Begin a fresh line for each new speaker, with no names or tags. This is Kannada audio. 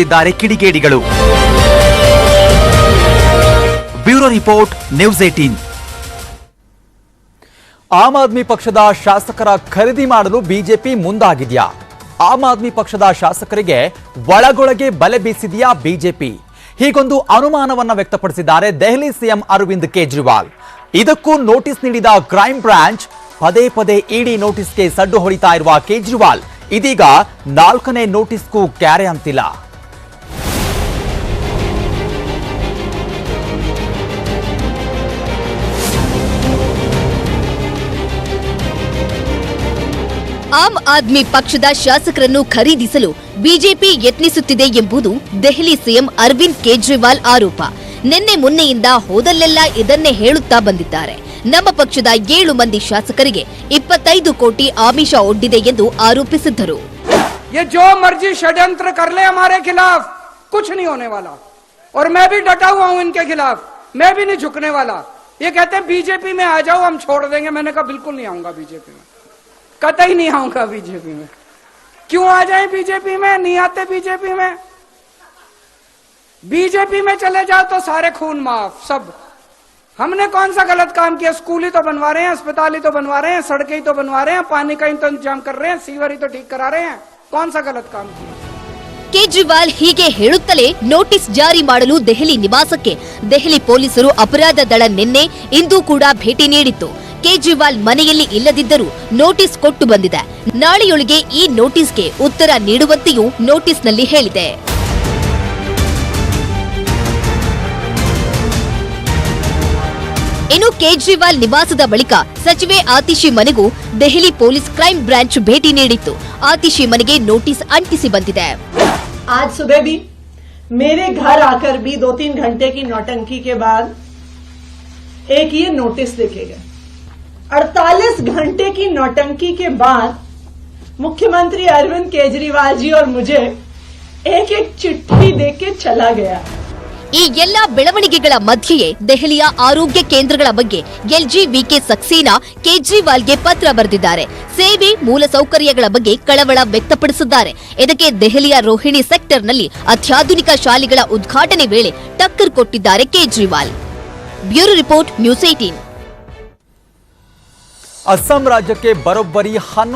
ಇದ್ದಾರೆ ಕಿಡಿಗೇಡಿಗಳು. Bureau report news 18. Aam Aadmi ಪಕ್ಷದ ಶಾಸಕರ ಖರೀದಿ ಮಾಡಲು ಬಿಜೆಪಿ ಮುಂದಾಗಿದೆಯಾ? ಆಮ್ ಆದ್ಮಿ ಪಕ್ಷದ ಶಾಸಕರಿಗೆ ಒಳಗೊಳಗೆ ಬಲೆ ಬೀಸಿದೆಯಾ ಬಿಜೆಪಿ? ಹೀಗೊಂದು ಅನುಮಾನವನ್ನ ವ್ಯಕ್ತಪಡಿಸಿದ್ದಾರೆ ದೆಹಲಿ ಸಿಎಂ ಅರವಿಂದ್ ಕೇಜ್ರಿವಾಲ್. ಇದಕ್ಕೂ ನೋಟಿಸ್ ನೀಡಿದ ಕ್ರೈಮ್ ಬ್ರಾಂಚ್ ಪದೇ ಪದೇ ಇಡಿ ನೋಟಿಸ್ಗೆ ಸಡ್ಡು ಹೊಡಿತಾ ಇರುವ ಕೇಜ್ರಿವಾಲ್ ಇದೀಗ 4ನೇ ನೋಟಿಸ್ಗೂ ಕ್ಯಾರೆ ಅಂತಿಲ್ಲ.
ಆಮ್ ಆದ್ಮಿ ಪಕ್ಷದ ಶಾಸಕರನ್ನು ಖರೀದಿಸಲು ಬಿಜೆಪಿ ಯತ್ನಿಸುತ್ತಿದೆ ಎಂಬುದು ದೆಹಲಿ ಸಿಎಂ ಅರವಿಂದ್ ಕೇಜ್ರಿವಾಲ್ ಆರೋಪ. ನಿನ್ನೆ ಮೊನ್ನೆಯಿಂದ ಹೋದಲ್ಲೆಲ್ಲ ಇದನ್ನೇ ಹೇಳುತ್ತಾ ಬಂದಿದ್ದಾರೆ. ನಮ್ಮ ಪಕ್ಷದ 7 ಮಂದಿ ಶಾಸಕರಿಗೆ 25 ಕೋಟಿ ಆಮಿಷ ಒಡ್ಡಿದೆ ಎಂದು ಆರೋಪಿಸಿದ್ದರು.
ये जो मर्जी षड्यंत्र कर ले हमारे खिलाफ, कुछ नहीं होने वाला और मैं भी डटा हुआ हूं इनके खिलाफ, मैं भी नहीं झुकने वाला. ये कहते हैं बीजेपी में आ जाओ हम छोड़ देंगे. मैंने कहा बिल्कुल नहीं आऊंगा बीजेपी में, कतई नहीं आऊंगा बीजेपी में. क्यों आ जाए बीजेपी में? नहीं आते बीजेपी में. बीजेपी में चले जाओ तो सारे खून माफ सब. हमने कौन सा गलत काम किया? स्कूल ही तो बनवा रहे हैं, अस्पताल ही तो बनवा रहे हैं, सड़कें ही तो बनवा रहे हैं, पानी का ही तो इंतजाम कर रहे हैं, सीवर ही तो ठीक करा रहे हैं. कौन सा गलत काम किया?
ಕೇಜ್ರಿವಾಲ್ ಹೀಗೆ ಹೇಳುತ್ತಲೇ ನೋಟಿಸ್ ಜಾರಿ ಮಾಡಲು ದೆಹಲಿ ನಿವಾಸಕ್ಕೆ ದೆಹಲಿ ಪೊಲೀಸರು ಅಪರಾಧ ದಳ ನಿನ್ನೆ ಇಂದು ಕೂಡ ಭೇಟಿ ನೀಡಿತ್ತು. ಕೇಜ್ರಿವಾಲ್ ಮನೆಯಲ್ಲಿ ಇಲ್ಲದಿದ್ದರೂ ನೋಟಿಸ್ ಕೊಟ್ಟು ಬಂದಿದೆ. ನಾಳೆಯೊಳಗೆ ಈ ನೋಟಿಸ್ಗೆ ಉತ್ತರ ನೀಡುವಂತೆಯೂ ನೋಟಿಸ್ನಲ್ಲಿ ಹೇಳಿದೆ. ಇನ್ನು ಕೇಜ್ರಿವಾಲ್ ನಿವಾಸದ ಬಳಿಕ ಸಚಿವೆ ಆತಿಶಿ ಮನೆಗೂ ದೆಹಲಿ ಪೊಲೀಸ್ ಕ್ರೈಮ್ ಬ್ರಾಂಚ್ ಭೇಟಿ ನೀಡಿತ್ತು. ಆತಿಶಿ ಮನೆಗೆ ನೋಟಿಸ್ ಅಂಟಿಸಿ ಬಂದಿದೆ.
आज सुबह भी मेरे घर आकर भी 2-3 घंटे की नौटंकी के बाद एक ये नोटिस देखे गए. 48 घंटे की नौटंकी के बाद मुख्यमंत्री अरविंद केजरीवाल जी और मुझे एक चिट्ठी देके चला गया.
ಈ ಎಲ್ಲಾ ಬೆಳವಣಿಗೆಗಳ ಮಧ್ಯೆಯೇ ದೆಹಲಿಯ ಆರೋಗ್ಯ ಕೇಂದ್ರಗಳ ಬಗ್ಗೆ ಎಲ್ಜಿವಿಕೆ ಸಕ್ಸೇನಾ ಕೇಜ್ರಿವಾಲ್ಗೆ ಪತ್ರ ಬರೆದಿದ್ದಾರೆ. ಸೇವೆ ಮೂಲಸೌಕರ್ಯಗಳ ಬಗ್ಗೆ ಕಳವಳ ವ್ಯಕ್ತಪಡಿಸಿದ್ದಾರೆ. ಇದಕ್ಕೆ ದೆಹಲಿಯ ರೋಹಿಣಿ ಸೆಕ್ಟರ್ನಲ್ಲಿ ಅತ್ಯಾಧುನಿಕ ಶಾಲೆಗಳ ಉದ್ಘಾಟನೆ ವೇಳೆ ಟಕ್ಕರ್ ಕೊಟ್ಟಿದ್ದಾರೆ Kejriwal. Bureau report news 18.
Assam ರಾಜ್ಯಕ್ಕೆ ಬರೋಬ್ಬರಿ 11